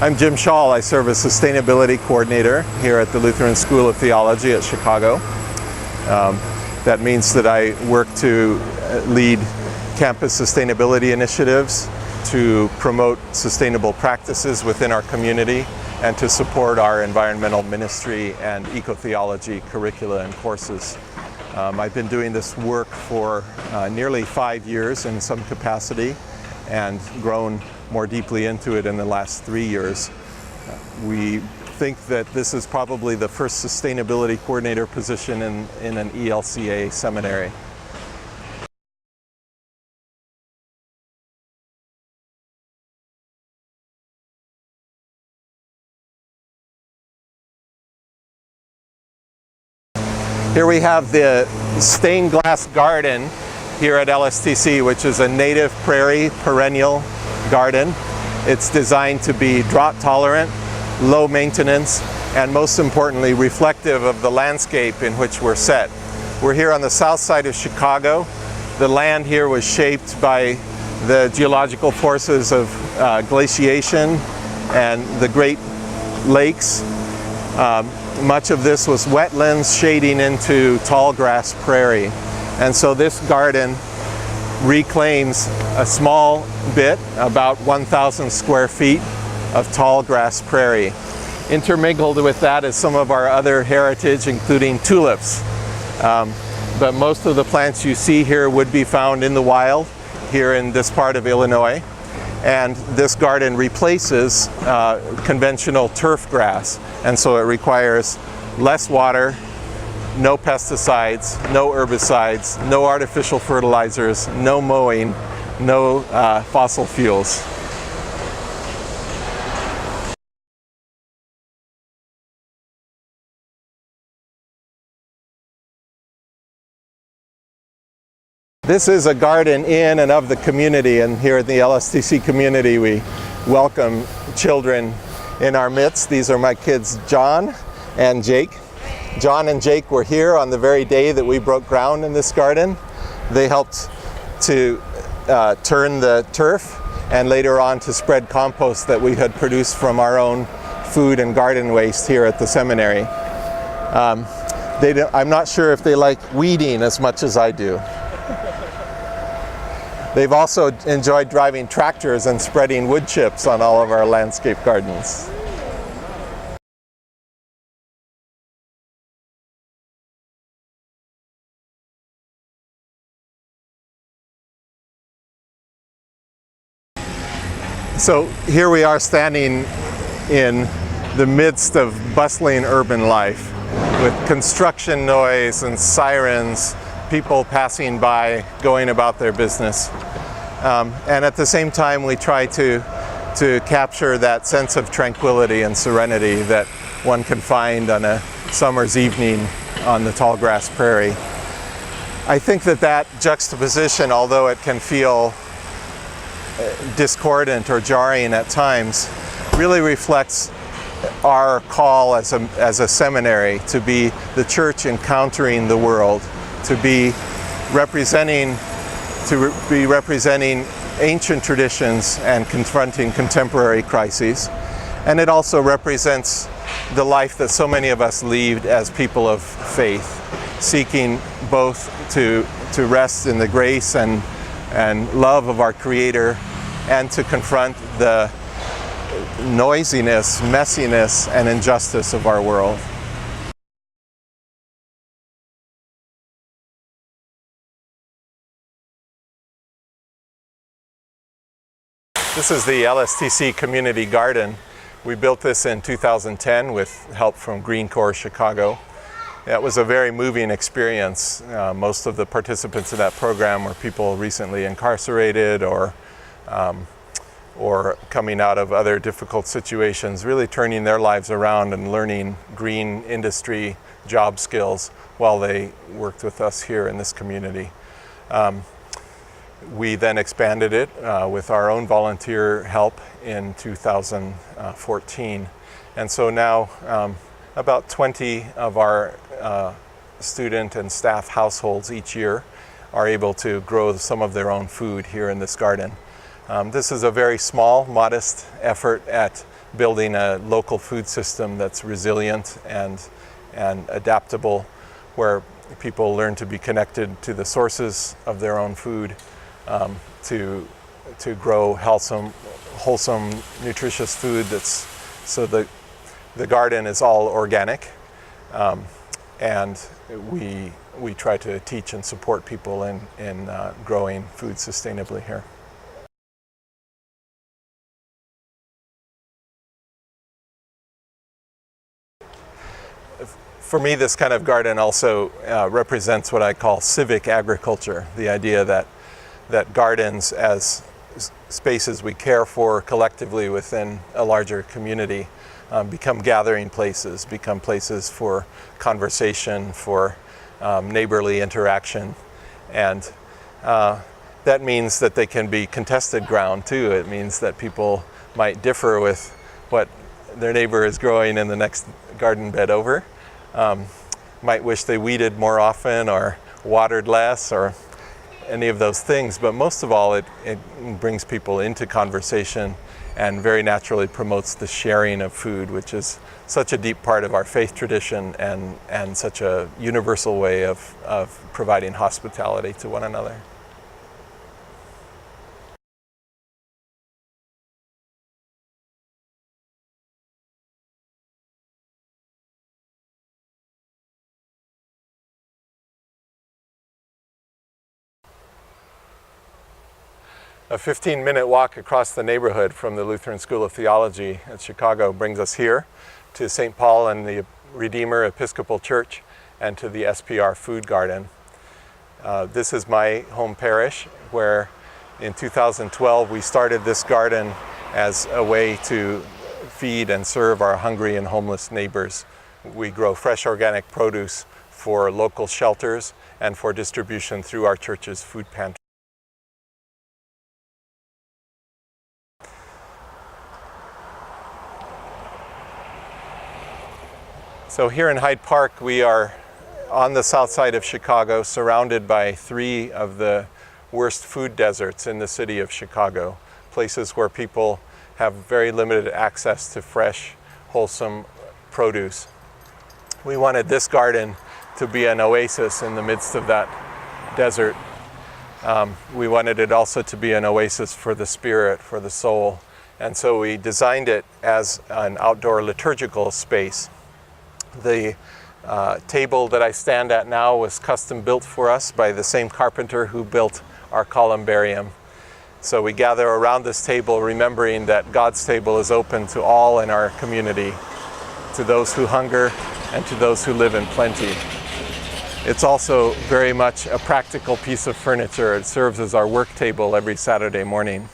I'm Jim Schaal. I serve as Sustainability Coordinator here at the Lutheran School of Theology at Chicago. That means that I work to lead campus sustainability initiatives, to promote sustainable practices within our community, and to support our environmental ministry and eco-theology curricula and courses. I've been doing this work for nearly 5 years in some capacity and grown more deeply into it in the last 3 years. We think that this is probably the first sustainability coordinator position in an ELCA seminary. Here we have the stained glass garden here at LSTC, which is a native prairie perennial garden. It's designed to be drought tolerant, low maintenance, and most importantly reflective of the landscape in which we're set. We're here on the south side of Chicago. The land here was shaped by the geological forces of glaciation and the Great Lakes. Much of this was wetlands shading into tall grass prairie. And so this garden reclaims a small bit, about 1,000 square feet of tall grass prairie. Intermingled with that is some of our other heritage, including tulips. But most of the plants you see here would be found in the wild here in this part of Illinois. And this garden replaces conventional turf grass. And so it requires less water, no pesticides, no herbicides, no artificial fertilizers, no mowing, no fossil fuels. This is a garden in and of the community, and here at the LSTC community we welcome children in our midst. These are my kids John and Jake. John and Jake were here on the very day that we broke ground in this garden. They helped to turn the turf and later on to spread compost that we had produced from our own food and garden waste here at the seminary. I'm not sure if they like weeding as much as I do. They've also enjoyed driving tractors and spreading wood chips on all of our landscape gardens. So here we are standing in the midst of bustling urban life with construction noise and sirens, people passing by, going about their business. And at the same time we try to capture that sense of tranquility and serenity that one can find on a summer's evening on the tall grass prairie. I think that juxtaposition, although it can feel discordant or jarring at times, really reflects our call as a seminary to be the church encountering the world, to be representing ancient traditions and confronting contemporary crises. And it also represents the life that so many of us lead as people of faith, seeking both to rest in the grace and love of our Creator, and to confront the noisiness, messiness, and injustice of our world. This is the LSTC Community Garden. We built this in 2010 with help from Green Corps Chicago. It was a very moving experience. Most of the participants in that program were people recently incarcerated or coming out of other difficult situations, really turning their lives around and learning green industry job skills while they worked with us here in this community. We then expanded it with our own volunteer help in 2014. And so now about 20 of our student and staff households each year are able to grow some of their own food here in this garden. This is a very small, modest effort at building a local food system that's resilient and adaptable, where people learn to be connected to the sources of their own food, to grow wholesome, nutritious food. So the garden is all organic, and we try to teach and support people in growing food sustainably here. For me, this kind of garden also represents what I call civic agriculture, the idea that gardens as spaces we care for collectively within a larger community become gathering places, become places for conversation, for neighborly interaction. And that means that they can be contested ground too. It means that people might differ with what their neighbor is growing in the next garden bed over. Might wish they weeded more often or watered less or any of those things, but most of all it brings people into conversation and very naturally promotes the sharing of food, which is such a deep part of our faith tradition and such a universal way of providing hospitality to one another. A 15-minute walk across the neighborhood from the Lutheran School of Theology at Chicago brings us here to St. Paul and the Redeemer Episcopal Church and to the SPR Food Garden. This is my home parish, where in 2012 we started this garden as a way to feed and serve our hungry and homeless neighbors. We grow fresh organic produce for local shelters and for distribution through our church's food pantry. So here in Hyde Park, we are on the south side of Chicago, surrounded by 3 of the worst food deserts in the city of Chicago, places where people have very limited access to fresh, wholesome produce. We wanted this garden to be an oasis in the midst of that desert. We wanted it also to be an oasis for the spirit, for the soul, and so we designed it as an outdoor liturgical space. The table that I stand at now was custom built for us by the same carpenter who built our columbarium. So we gather around this table remembering that God's table is open to all in our community, to those who hunger and to those who live in plenty. It's also very much a practical piece of furniture. It serves as our work table every Saturday morning.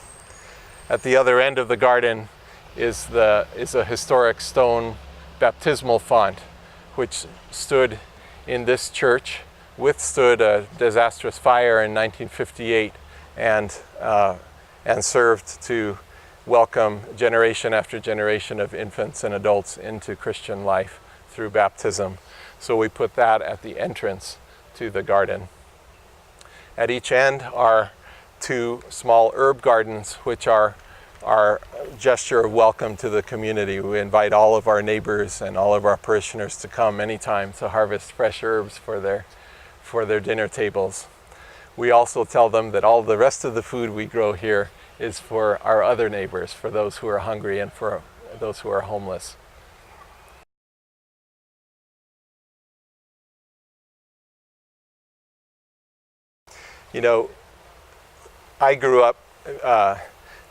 At the other end of the garden is a historic stone baptismal font, which stood in this church, withstood a disastrous fire in 1958, and served to welcome generation after generation of infants and adults into Christian life through baptism. So we put that at the entrance to the garden. At each end are 2 small herb gardens, which are our gesture of welcome to the community. We invite all of our neighbors and all of our parishioners to come anytime to harvest fresh herbs for their dinner tables. We also tell them that all the rest of the food we grow here is for our other neighbors, for those who are hungry and for those who are homeless. You know, I grew up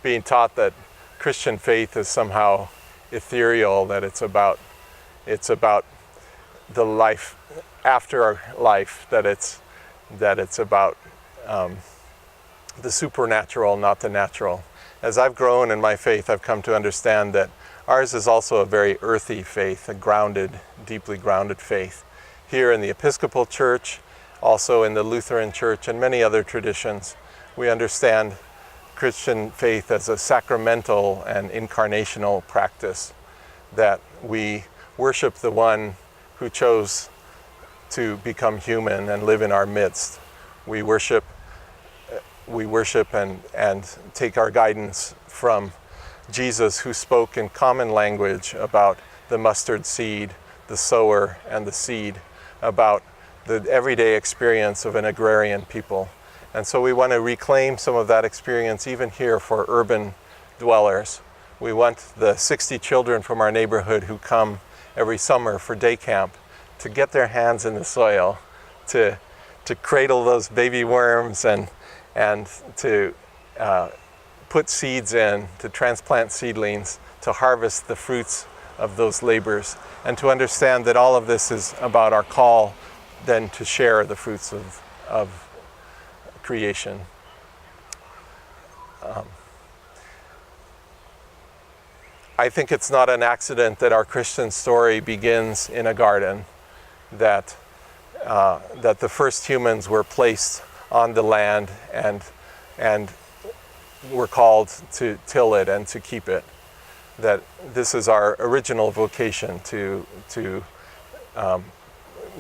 being taught that Christian faith is somehow ethereal, that it's about the life after our life, that it's about the supernatural, not the natural. As I've grown in my faith, I've come to understand that ours is also a very earthy faith, a grounded, deeply grounded faith. Here in the Episcopal Church, also in the Lutheran Church and many other traditions, we understand Christian faith as a sacramental and incarnational practice, that we worship the one who chose to become human and live in our midst. We worship and take our guidance from Jesus, who spoke in common language about the mustard seed, the sower, and the seed, about the everyday experience of an agrarian people. And so we want to reclaim some of that experience even here for urban dwellers. We want the 60 children from our neighborhood who come every summer for day camp to get their hands in the soil, to cradle those baby worms and to put seeds in, to transplant seedlings, to harvest the fruits of those labors, and to understand that all of this is about our call then to share the fruits of creation. I think it's not an accident that our Christian story begins in a garden, that the first humans were placed on the land and were called to till it and to keep it. That this is our original vocation to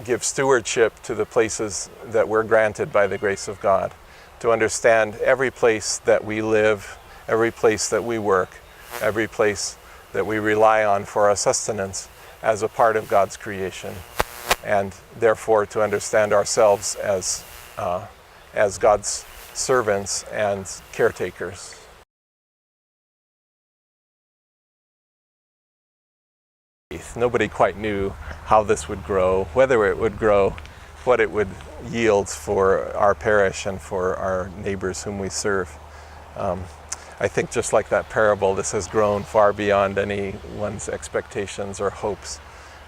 give stewardship to the places that we're granted by the grace of God, to understand every place that we live, every place that we work, every place that we rely on for our sustenance as a part of God's creation, and therefore to understand ourselves as God's servants and caretakers. Nobody quite knew how this would grow, whether it would grow, what it would yield for our parish and for our neighbors whom we serve. I think just like that parable, this has grown far beyond anyone's expectations or hopes.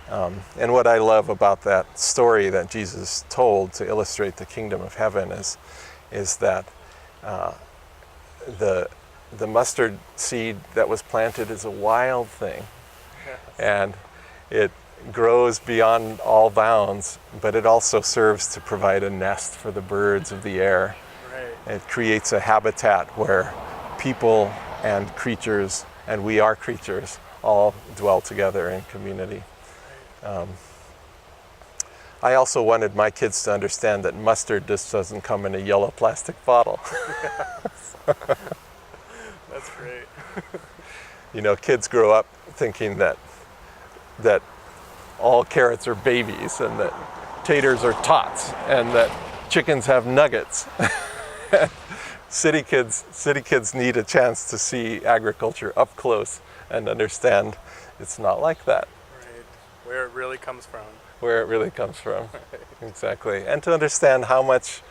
And what I love about that story that Jesus told to illustrate the kingdom of heaven is that the mustard seed that was planted is a wild thing. And it grows beyond all bounds, but it also serves to provide a nest for the birds of the air. Right. It creates a habitat where people and creatures, and we are creatures, all dwell together in community. I also wanted my kids to understand that mustard just doesn't come in a yellow plastic bottle. That's great. You know, kids grow up thinking that all carrots are babies and that taters are tots and that chickens have nuggets. City kids need a chance to see agriculture up close and understand it's not like that. Right. Where it really comes from. Where it really comes from. Exactly. And to understand how much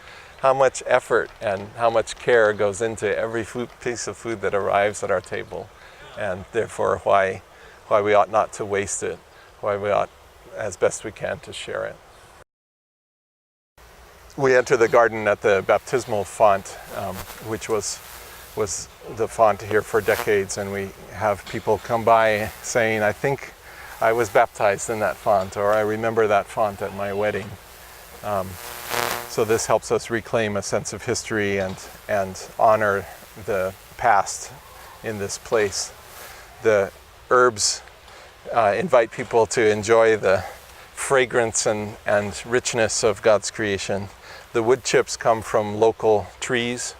effort and how much care goes into every piece of food that arrives at our table, and therefore why we ought not to waste it, why we ought, as best we can, to share it. We enter the garden at the baptismal font, which was the font here for decades, and we have people come by saying, I think I was baptized in that font, or I remember that font at my wedding. So this helps us reclaim a sense of history and honor the past in this place. The herbs invite people to enjoy the fragrance and richness of God's creation. The wood chips come from local trees,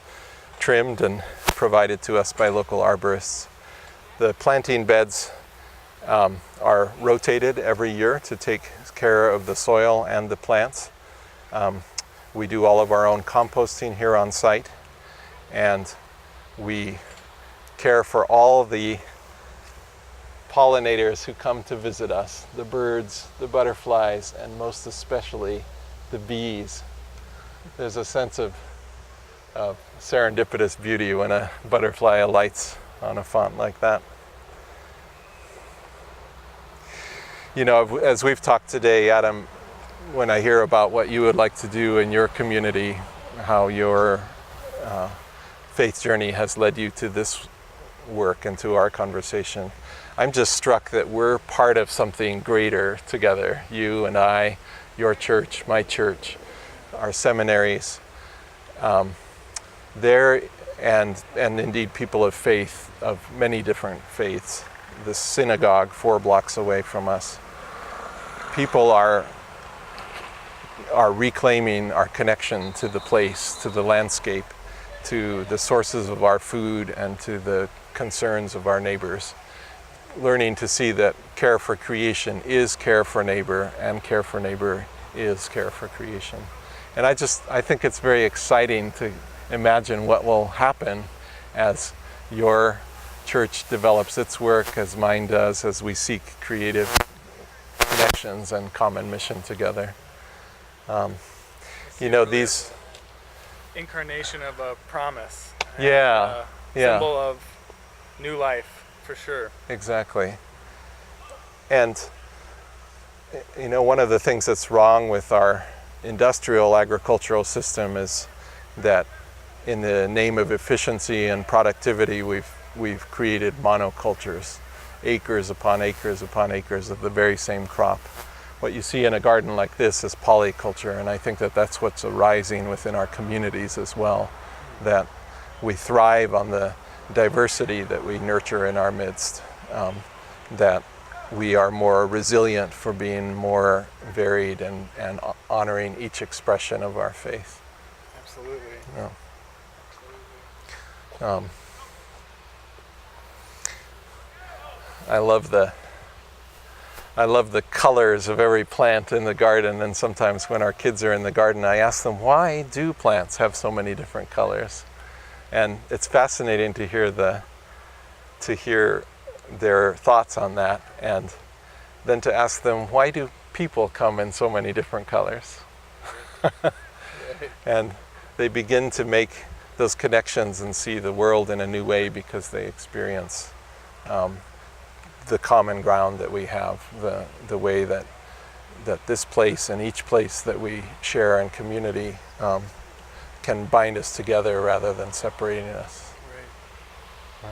trimmed and provided to us by local arborists. The planting beds are rotated every year to take care of the soil and the plants. We do all of our own composting here on site, and we care for all the pollinators who come to visit us, the birds, the butterflies, and most especially the bees. There's a sense of serendipitous beauty when a butterfly alights on a font like that. You know, as we've talked today, Adam, when I hear about what you would like to do in your community, how your faith journey has led you to this work and to our conversation, I'm just struck that we're part of something greater together. You and I, your church, my church, our seminaries, there, and indeed people of faith, of many different faiths. The synagogue 4 blocks away from us. People are reclaiming our connection to the place, to the landscape, to the sources of our food, and to the concerns of our neighbors. Learning to see that care for creation is care for neighbor, and care for neighbor is care for creation. And I think it's very exciting to imagine what will happen as your church develops its work, as mine does, as we seek creative connections and common mission together. These incarnation of a promise. Yeah. Symbol of new life, for sure. Exactly. And one of the things that's wrong with our industrial agricultural system is that in the name of efficiency and productivity, we've created monocultures, acres upon acres upon acres of the very same crop. What you see in a garden like this is polyculture, and I think that that's what's arising within our communities as well, that we thrive on the diversity that we nurture in our midst, that we are more resilient for being more varied and honoring each expression of our faith. Absolutely. Yeah. I love the colors of every plant in the garden, and sometimes when our kids are in the garden, I ask them, why do plants have so many different colors? And it's fascinating to hear their thoughts on that, and then to ask them, why do people come in so many different colors? And they begin to make those connections and see the world in a new way because they experience the common ground that we have, the way that this place and each place that we share in community can bind us together rather than separating us. Right.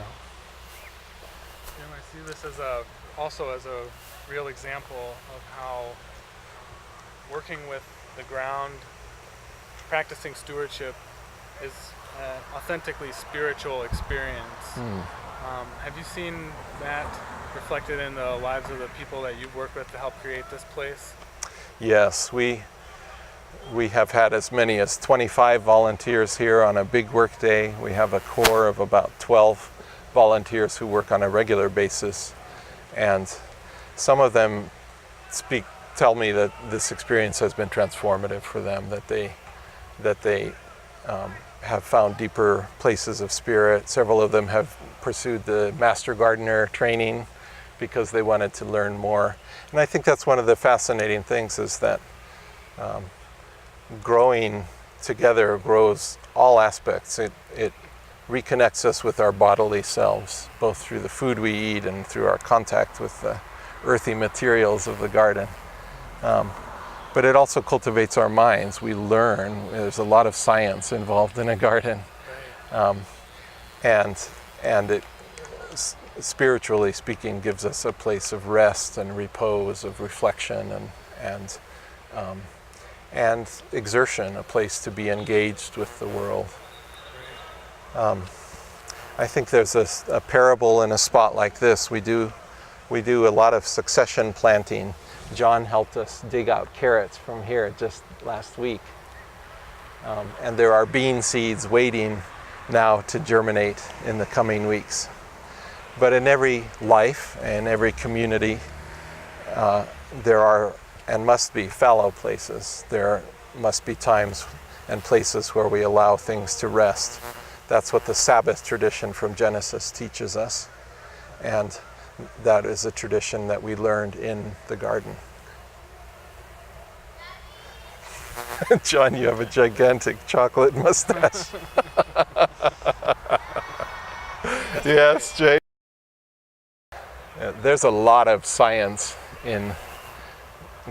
I see this also as a real example of how working with the ground, practicing stewardship, is an authentically spiritual experience. Have you seen that reflected in the lives of the people that you've worked with to help create this place? Yes, we have had as many as 25 volunteers here on a big work day. We have a core of about 12 volunteers who work on a regular basis, and some of them tell me that this experience has been transformative for them, that they have found deeper places of spirit. Several of them have pursued the Master Gardener training because they wanted to learn more. And I think that's one of the fascinating things, is that growing together grows all aspects. It reconnects us with our bodily selves, both through the food we eat and through our contact with the earthy materials of the garden. But it also cultivates our minds. We learn. There's a lot of science involved in a garden. And it, spiritually speaking, gives us a place of rest and repose, of reflection and exertion, a place to be engaged with the world. I think there's a parable in a spot like this. We do a lot of succession planting. John helped us dig out carrots from here just last week. And there are bean seeds waiting now to germinate in the coming weeks. But in every life and every community, there are and must be fallow places. There must be times and places where we allow things to rest. That's what the Sabbath tradition from Genesis teaches us. And that is a tradition that we learned in the garden. John, you have a gigantic chocolate mustache. Yes, Jay. There's a lot of science in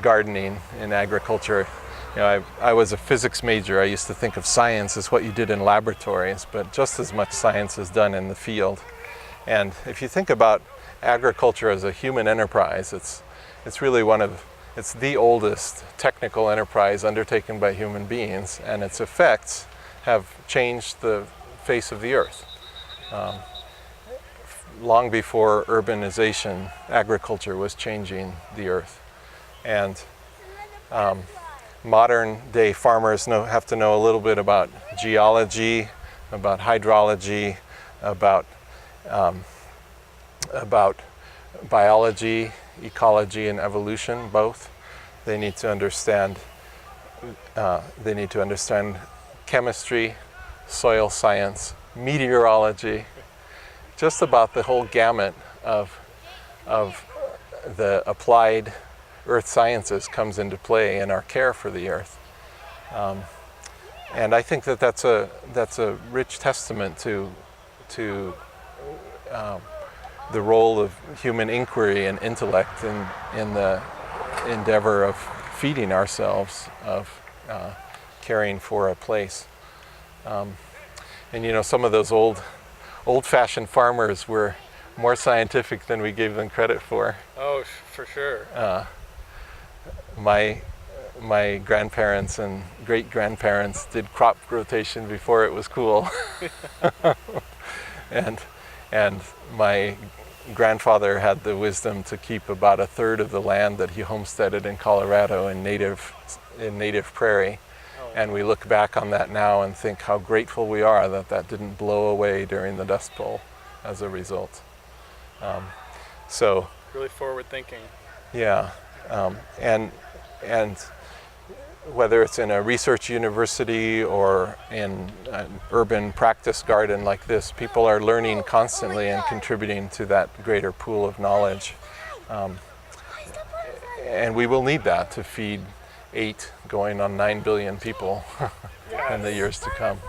gardening, in agriculture. I was a physics major. I used to think of science as what you did in laboratories, but just as much science is done in the field. And if you think about agriculture as a human enterprise, it's really it's the oldest technical enterprise undertaken by human beings, and its effects have changed the face of the earth. Long before urbanization, agriculture was changing the earth. And modern day farmers have to know a little bit about geology, about hydrology, about about biology, ecology, and evolution, both. They need to understand chemistry, soil science, meteorology, just about the whole gamut of the applied earth sciences comes into play in our care for the earth. And I think that that's a rich testament to the role of human inquiry and intellect in the endeavor of feeding ourselves, of caring for a place. And you know, some of those old-fashioned farmers were more scientific than we gave them credit for. Oh, for sure. My grandparents and great-grandparents did crop rotation before it was cool. and my grandfather had the wisdom to keep about a third of the land that he homesteaded in Colorado in native prairie. And we look back on that now and think how grateful we are that that didn't blow away during the Dust Bowl as a result. So Really forward thinking. yeah, and whether it's in a research university or in an urban practice garden like this, people are learning constantly and contributing to that greater pool of knowledge. And we will need that to feed 8 going on 9 billion people in the years to come.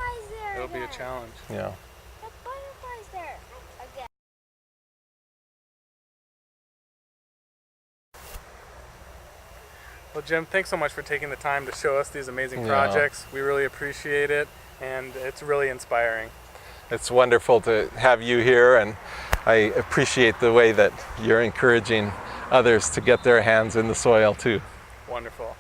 It'll be a challenge. Yeah. The butterflies there again. Well, Jim, thanks so much for taking the time to show us these amazing Yeah. projects. We really appreciate it, and it's really inspiring. It's wonderful to have you here, and I appreciate the way that you're encouraging others to get their hands in the soil too. Wonderful.